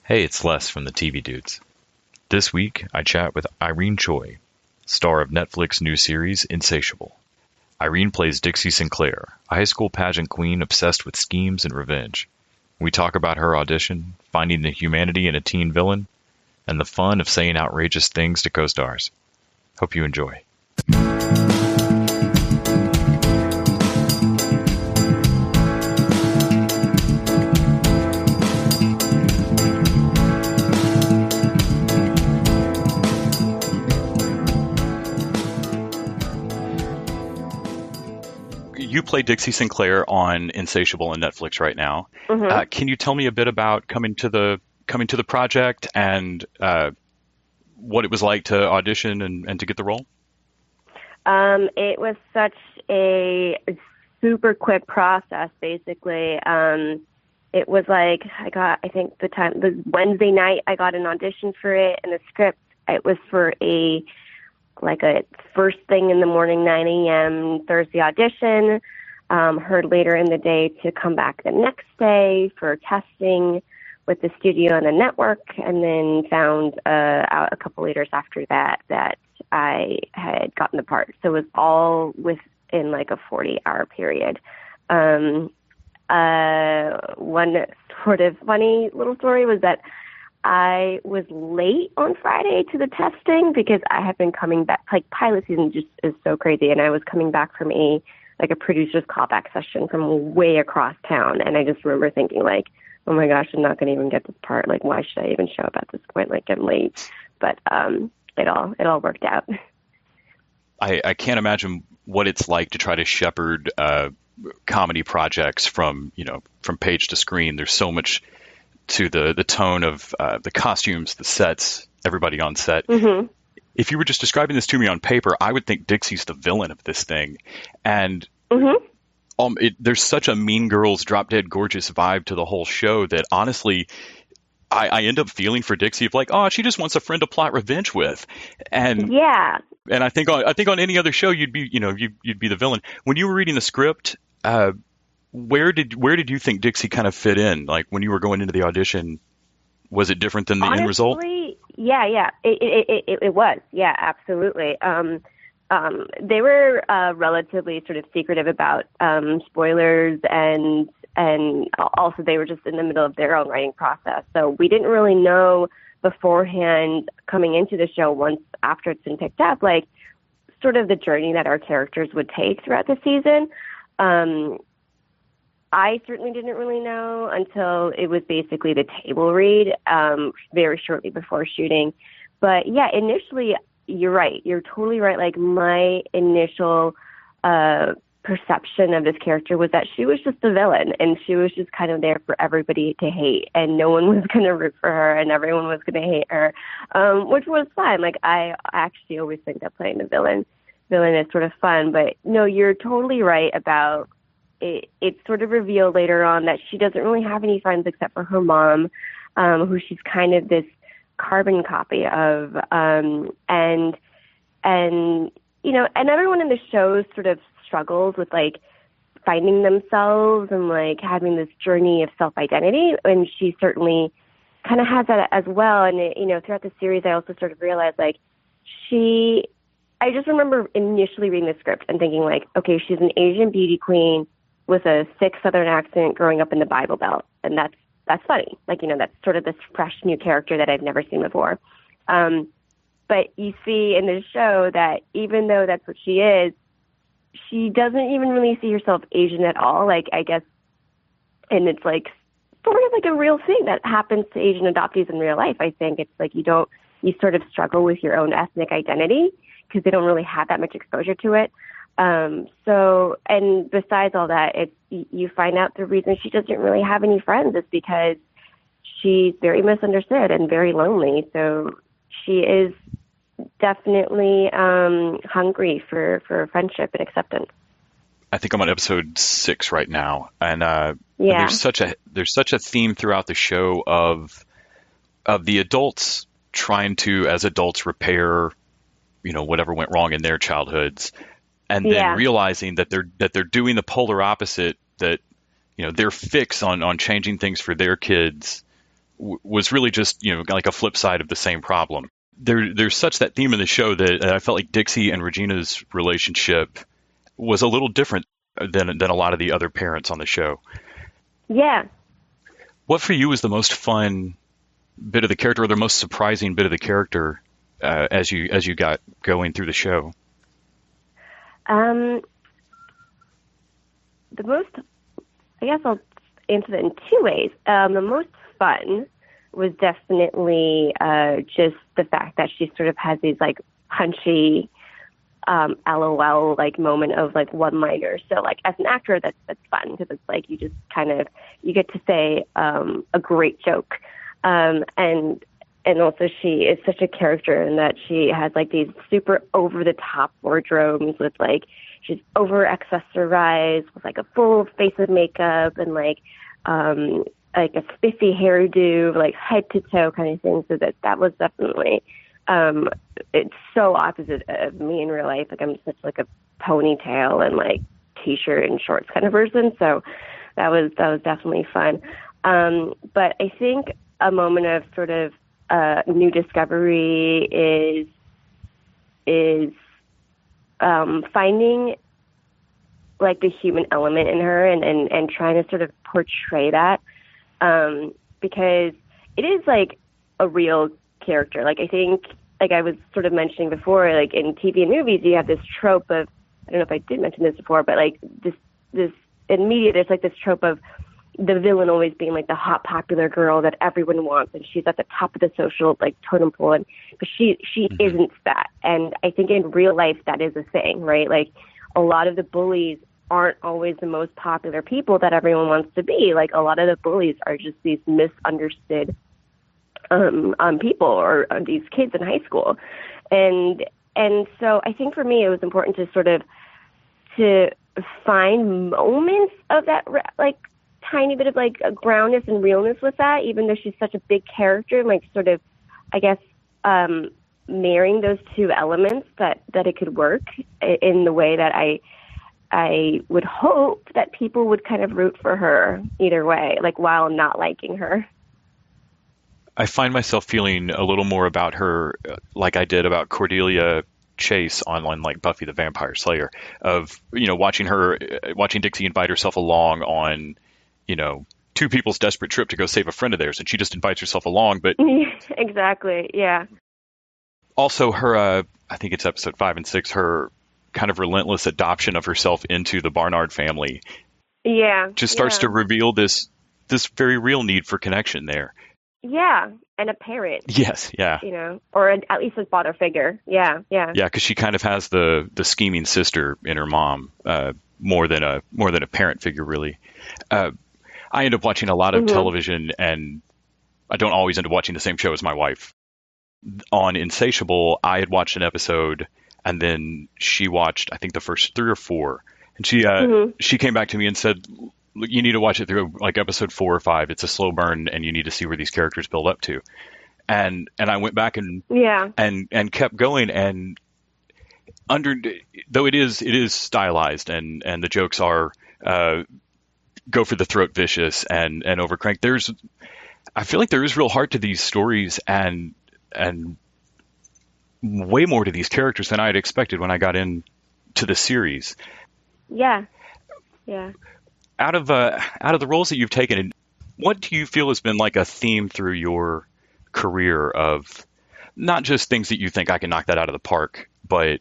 Hey, it's Les from the TV Dudes. This week, I chat with Irene Choi, star of Netflix new series Insatiable. Irene plays Dixie Sinclair, a high school pageant queen obsessed with schemes and revenge. We talk about her audition, finding the humanity in a teen villain, and the fun of saying outrageous things to co-stars. Hope you enjoy. You play Dixie Sinclair on Insatiable on Netflix right now. Mm-hmm. Can you tell me a bit about coming to the project and what it was like to audition and to get the role? It was such a super quick process, basically. It was like the Wednesday night I got an audition for it, and the script, it was for a first thing in the morning, 9 a.m. Thursday audition. Heard later in the day to come back the next day for testing with the studio and the network, and then found out a couple years after that I had gotten the part. So it was all within like a 40-hour period. One sort of funny little story was that I was late on Friday to the testing because I had been coming back. Like, pilot season just is so crazy, and I was coming back from a producer's callback session from way across town, and I just remember thinking, like, oh my gosh, I'm not going to even get this part. Like, why should I even show up at this point? Like, I'm late. But it all worked out. I can't imagine what it's like to try to shepherd comedy projects from page to screen. There's so much to the tone of the costumes, the sets, everybody on set. Mm-hmm. If you were just describing this to me on paper, I would think Dixie's the villain of this thing. And there's such a Mean Girls, Drop Dead Gorgeous vibe to the whole show that honestly, I end up feeling for Dixie of like, oh, she just wants a friend to plot revenge with. And yeah. And I think on any other show you'd be the villain. When you were reading the script, where did you think Dixie kind of fit in? Like, when you were going into the audition, was it different than the end result? Yeah, it was. Yeah, absolutely. They were relatively sort of secretive about spoilers, and also they were just in the middle of their own writing process. So we didn't really know beforehand coming into the show, once after it's been picked up, like sort of the journey that our characters would take throughout the season. I certainly didn't really know until it was basically the table read very shortly before shooting. But yeah, initially, you're right. You're totally right. Like, my initial perception of this character was that she was just a villain, and she was just kind of there for everybody to hate, and no one was going to root for her, and everyone was going to hate her, which was fun. Like, I actually always think that playing the villain is sort of fun. But no, you're totally right about it's sort of revealed later on that she doesn't really have any friends except for her mom, who she's kind of this carbon copy of, and everyone in the show sort of struggles with like finding themselves and like having this journey of self-identity, and she certainly kind of has that as well. And throughout the series, I also sort of realized like I just remember initially reading the script and thinking like, okay, she's an Asian beauty queen with a thick Southern accent growing up in the Bible Belt. And that's funny. Like, that's sort of this fresh new character that I've never seen before. But you see in the show that even though that's what she is, she doesn't even really see herself Asian at all. Like, I guess, and it's like sort of like a real thing that happens to Asian adoptees in real life. I think it's like you sort of struggle with your own ethnic identity because they don't really have that much exposure to it. And besides all that, you find out the reason she doesn't really have any friends is because she's very misunderstood and very lonely. So she is definitely hungry for friendship and acceptance. I think I'm on episode 6 right now, and Yeah. there's such a theme throughout the show of the adults trying to, as adults, repair whatever went wrong in their childhoods. And then realizing that they're doing the polar opposite, that they're fixed on changing things for their kids was really just, like a flip side of the same problem. There's such that theme in the show that I felt like Dixie and Regina's relationship was a little different than a lot of the other parents on the show. Yeah. What for you was the most fun bit of the character, or the most surprising bit of the character as you got going through the show? The most, I guess I'll answer that in two ways. The most fun was definitely just the fact that she sort of has these like punchy LOL like moment of like one-liners. So like as an actor, that's fun because it's like you just kind of you get to say a great joke, and also she is such a character in that she has like these super over-the-top wardrobes with like she's over-accessorized with like a full face of makeup and like a spiffy hairdo, like head to toe kind of thing. So that was definitely it's so opposite of me in real life. Like I'm such like a ponytail and like t-shirt and shorts kind of person. So that was definitely fun. But I think a moment of sort of new discovery is finding like the human element in her and trying to sort of portray that, because it is like a real character. Like I think, like I was sort of mentioning before, like in TV and movies, you have this trope of, I don't know if I did mention this before, but like this in media, there's like this trope of the villain always being like the hot, popular girl that everyone wants, and she's at the top of the social like totem pole, but she isn't that. And I think in real life that is a thing, right? Like a lot of the bullies aren't always the most popular people that everyone wants to be. Like a lot of the bullies are just these misunderstood people or these kids in high school. And so I think for me, it was important to sort of to find moments of that, like tiny bit of like a groundness and realness with that, even though she's such a big character, like sort of, I guess, marrying those two elements that it could work in the way that I would hope that people would kind of root for her either way, like while not liking her. I find myself feeling a little more about her like I did about Cordelia Chase on like Buffy the Vampire Slayer, of, watching Dixie invite herself along on, two people's desperate trip to go save a friend of theirs, and she just invites herself along. But exactly, yeah. Also her, I think it's episode 5 and 6, her kind of relentless adoption of herself into the Barnard family. Yeah. Just starts to reveal this very real need for connection there. Yeah, and a parent. Yes, yeah. Or at least a father figure. Yeah, yeah. Yeah, because she kind of has the scheming sister in her mom, more than a parent figure, really. I end up watching a lot of television, and I don't always end up watching the same show as my wife. On Insatiable, I had watched an episode, and then she watched, I think, the first 3 or 4, and she came back to me and said, you need to watch it through like episode 4 or 5. It's a slow burn, and you need to see where these characters build up to. And I went back and kept going, and though it is stylized, and the jokes are go for the throat vicious and overcranked. I feel like there is real heart to these stories, and way more to these characters than I had expected when I got into the series. Yeah. Yeah. Out of the roles that you've taken, what do you feel has been like a theme through your career of not just things that you think I can knock that out of the park, but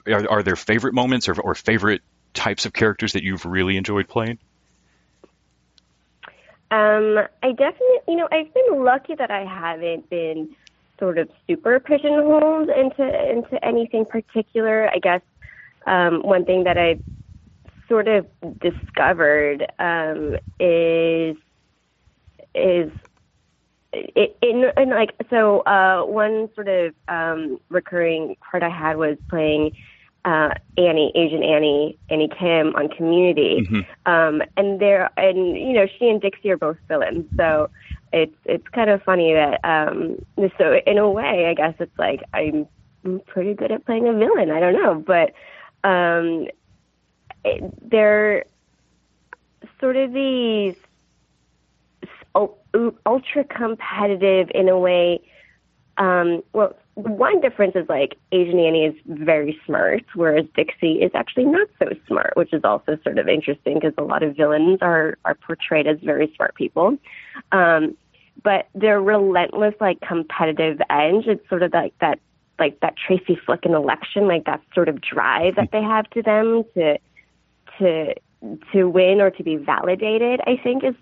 are there favorite moments or favorite types of characters that you've really enjoyed playing? I definitely, I've been lucky that I haven't been sort of super pigeonholed into anything particular. I guess one thing that I've sort of discovered is one sort of recurring part I had was playing Asian Annie Kim on Community, and she and Dixie are both villains, so it's kind of funny that so in a way I guess it's like I'm pretty good at playing a villain. I don't know, but they're sort of these ultra competitive in a way. Well, one difference is like Asian Annie is very smart, whereas Dixie is actually not so smart, which is also sort of interesting because a lot of villains are portrayed as very smart people. But their relentless, like, competitive edge, it's sort of like that Tracy Flick in Election, like that sort of drive that they have to them to win or to be validated, I think is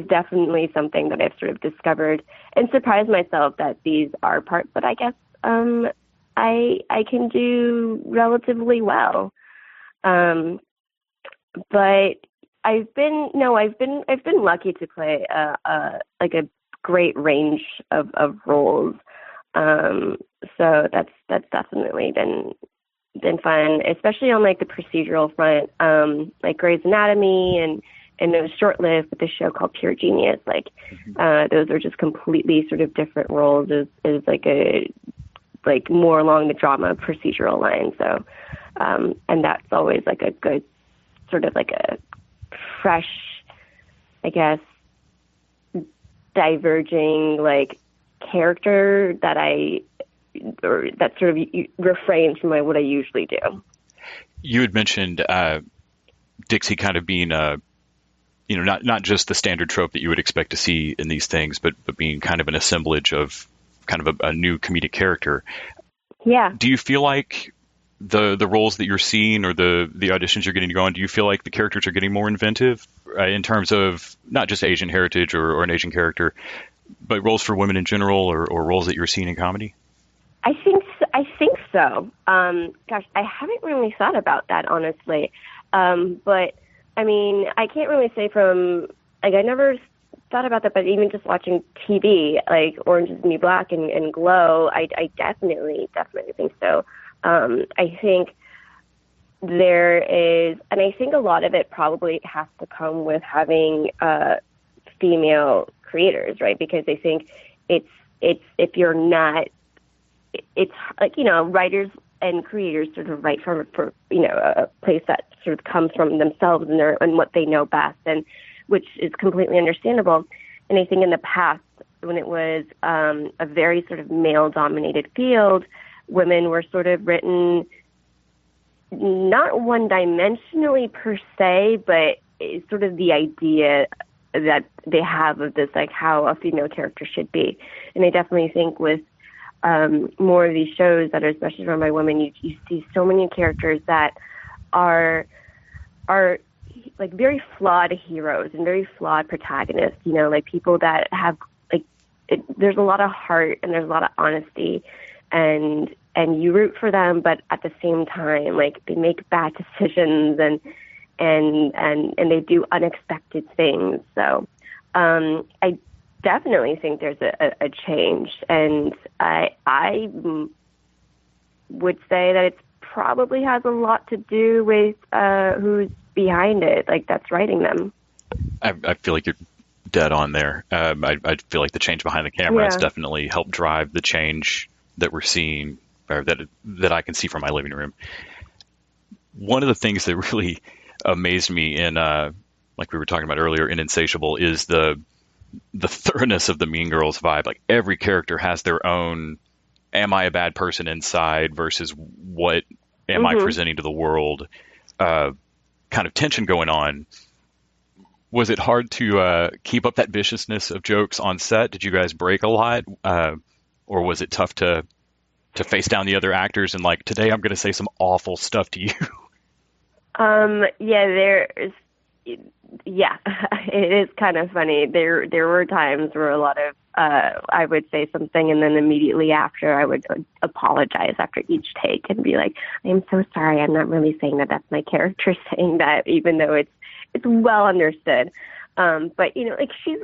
definitely something that I've sort of discovered and surprised myself that these are parts that I guess I can do relatively well. But I've been lucky to play like a great range of roles. So that's definitely been fun, especially on like the procedural front, like Grey's Anatomy, and it was short-lived with the show called Pure Genius. Like, those are just completely sort of different roles. Is like more along the drama procedural line. So, and that's always like a good sort of like a fresh, I guess, diverging like character that sort of refrains from what I usually do. You had mentioned Dixie kind of being not just the standard trope that you would expect to see in these things, but being kind of an assemblage of kind of a new comedic character. Yeah. Do you feel like the roles that you're seeing or the auditions you're getting to go on, do you feel like the characters are getting more inventive in terms of not just Asian heritage or an Asian character, but roles for women in general or roles that you're seeing in comedy? I think so. Gosh, I haven't really thought about that, honestly. But I mean, I can't really say I never thought about that, but even just watching TV, like Orange is the New Black and Glow, I definitely think so. I think there is, and I think a lot of it probably has to come with having female creators, right? Because I think it's if you're not, it's like, writers and creators sort of write for a place that sort of comes from themselves and what they know best, and which is completely understandable. And I think in the past, when it was a very sort of male-dominated field, women were sort of written not one-dimensionally per se, but it's sort of the idea that they have of this, like how a female character should be. And I definitely think with more of these shows that are especially run by women, you see so many characters that are like very flawed heroes and very flawed protagonists, like people that have there's a lot of heart and there's a lot of honesty, and you root for them, but at the same time, like, they make bad decisions and they do unexpected things. So I definitely think there's a change, and I would say that it probably has a lot to do with who's behind it, like that's writing them. I feel like you're dead on there. I feel like the change behind the camera has definitely helped drive the change that we're seeing, or that I can see from my living room. One of the things that really amazed me in, like we were talking about earlier, in Insatiable, is the thoroughness of the Mean Girls vibe. Like, every character has their own, am I a bad person inside versus what am I presenting to the world, kind of tension going on. Was it hard to keep up that viciousness of jokes on set? Did you guys break a lot? Or was it tough to face down the other actors and, like, today I'm going to say some awful stuff to you? It is kind of funny. There were times where a lot of I would say something, and then immediately after I would apologize after each take and be like, I'm so sorry, I'm not really saying that. That's my character saying that, even though it's well understood. But she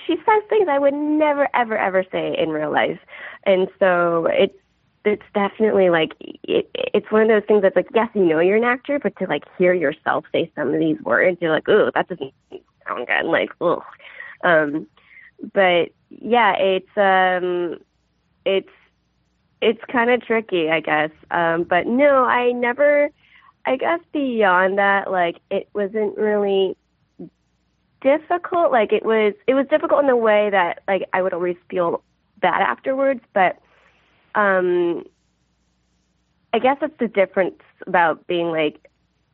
says things I would never, ever, ever say in real life. And so it's definitely like, it's one of those things that's like, yes, you're an actor, but to like hear yourself say some of these words, you're like, oh, that doesn't sound good. Like, ugh. But yeah, it's kind of tricky, I guess. But no, I never, I guess beyond that, like, it wasn't really difficult. Like it was difficult in the way that like I would always feel bad afterwards, but I guess that's the difference about being like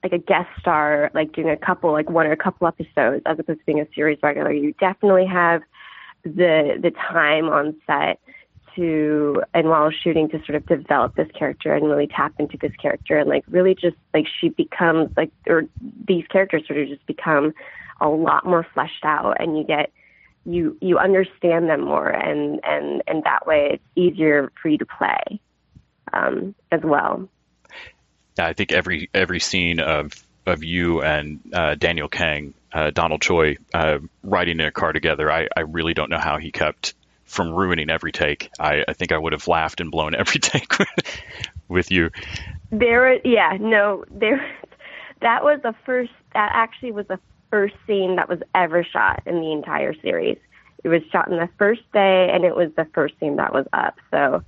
a guest star, like doing one or a couple episodes, as opposed to being a series regular. You definitely have the time on set and while shooting to sort of develop this character and really tap into this character, and like really just like she becomes like, or these characters sort of just become a lot more fleshed out, and you understand them more, and that way it's easier for you to play as well. Yeah, I think every scene of you and Daniel Kang, Donald Choi, riding in a car together, I really don't know how he kept from ruining every take. I think I would have laughed and blown every take with you. That actually was the first scene that was ever shot in the entire series. It was shot on the first day, and it was the first scene that was up. So,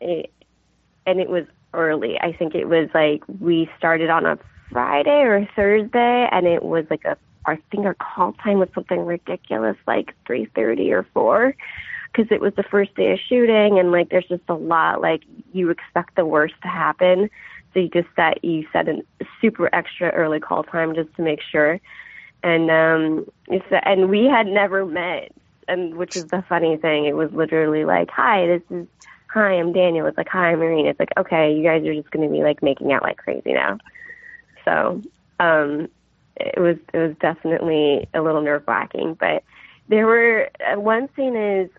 it was early. I think it was like we started on a Friday or a Thursday, and it was like I think our call time was something ridiculous, like 3:30 or 4, because it was the first day of shooting, and like there's just a lot, like you expect the worst to happen, so you set a super extra early call time just to make sure, and we had never met, and which is the funny thing, it was literally like, hi, I'm Daniel. It's like, hi, I'm Irene. It's like, okay, you guys are just going to be like making out like crazy now. So, it was definitely a little nerve-wracking, but there were one scene is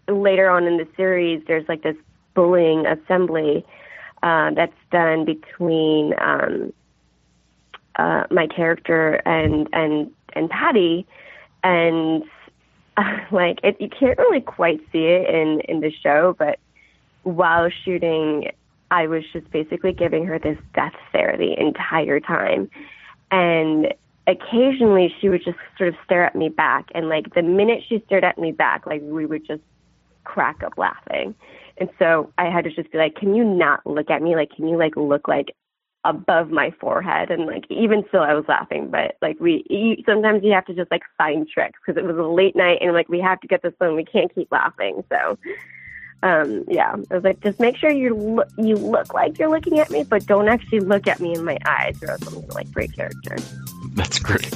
later on in the series, there's like this bullying assembly that's done between my character and Patty, and like you can't really quite see it in the show, but while shooting, I was just basically giving her this death stare the entire time. And occasionally she would just sort of stare at me back. And like the minute she stared at me back, like we would just crack up laughing. And so I had to just be like, can you not look at me? Like, can you like look like above my forehead? And like, even still I was laughing, but like sometimes you have to just like find tricks, because it was a late night and like, we have to get this done. We can't keep laughing. So yeah, I was like, just make sure you look like you're looking at me, but don't actually look at me in my eyes, or else I'm going to like break character. That's great.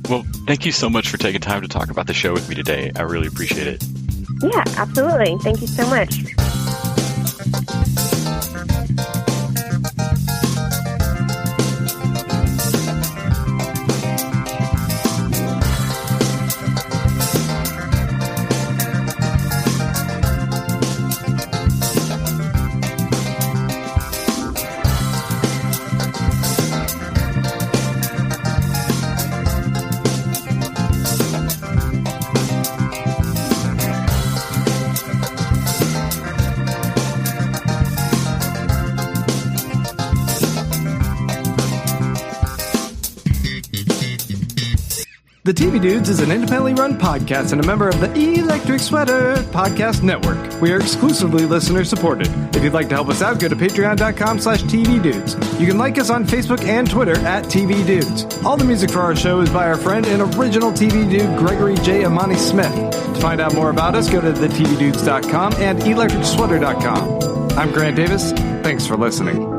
Well, thank you so much for taking time to talk about the show with me today. I really appreciate it. Yeah, absolutely. Thank you so much. The TV Dudes is an independently run podcast and a member of the Electric Sweater Podcast Network. We are exclusively listener-supported. If you'd like to help us out, go to patreon.com/tvdudes. You can like us on Facebook and Twitter @TVDudes. All the music for our show is by our friend and original TV dude, Gregory J. Amani Smith. To find out more about us, go to thetvdudes.com and electricsweater.com. I'm Grant Davis. Thanks for listening.